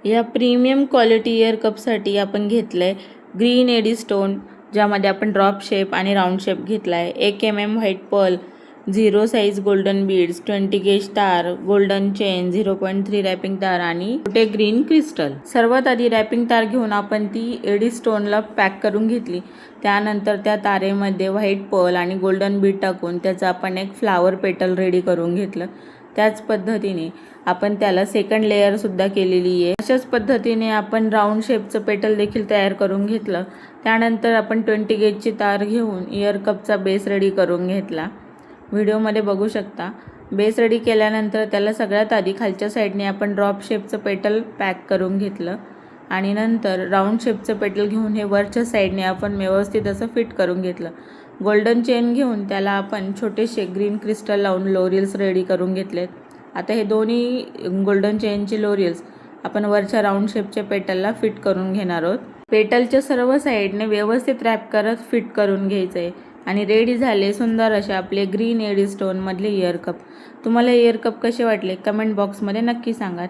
या premium quality year कपसाठी आपण घेतलं आहे ग्रीन एडी स्टोन, ज्यामध्ये आपण ड्रॉप शेप आणि राऊंड शेप घेतला आहे. 1 mm white pearl, 0 size golden beads, 20 gauge तार, गोल्डन चेन, 0.3 रॅपिंग तार आणि छोटे ग्रीन क्रिस्टल. सर्वात आधी रॅपिंग तार घेऊन आपण ती एडी स्टोनला पॅक करून घेतली. त्यानंतर त्या तारेमध्ये व्हाईट पर्ल आणि गोल्डन बीड टाकून त्याचं आपण एक फ्लावर पेटल रेडी करून घेतलं. त्याच पद्धतीने आपण त्याला सेकंड लेयर सुद्धा केलेली आहे. अशाच पद्धतीने आपण राऊंड शेपचं पेटल देखील तयार करून घेतलं. त्यानंतर आपण 20 गेजची तार घेऊन इयर कपचा बेस रेडी करून घेतला. व्हिडिओमध्ये बघू शकता. बेस रेडी केल्यानंतर त्याला सगळ्यात आधी खालच्या साईडने आपण ड्रॉप शेपचं पेटल पॅक करून घेतलं आणि नंतर राऊंड शेपचं पेटल घेऊन हे वरच्या साईडने आपण व्यवस्थित असं फिट करून घेतलं. गोल्डन चेन घेऊन त्याला आपण छोटेसे ग्रीन क्रिस्टल लावून लोरियल्स रेडी करून घेतलेत. आता हे दोन्ही गोल्डन चेनचे लोरियल्स आपण वरच्या राऊंड शेपच्या पेटलला फिट करून घेणार आहोत. पेटलच्या सर्व साईडने व्यवस्थित रॅप करत फिट करून घ्यायचं आहे आणि रेडी झाले सुंदर असे आपले ग्रीन एडी स्टोनमधले इयर कप. तुम्हाला इयर कप कसे वाटले कमेंट बॉक्समध्ये नक्की सांगा.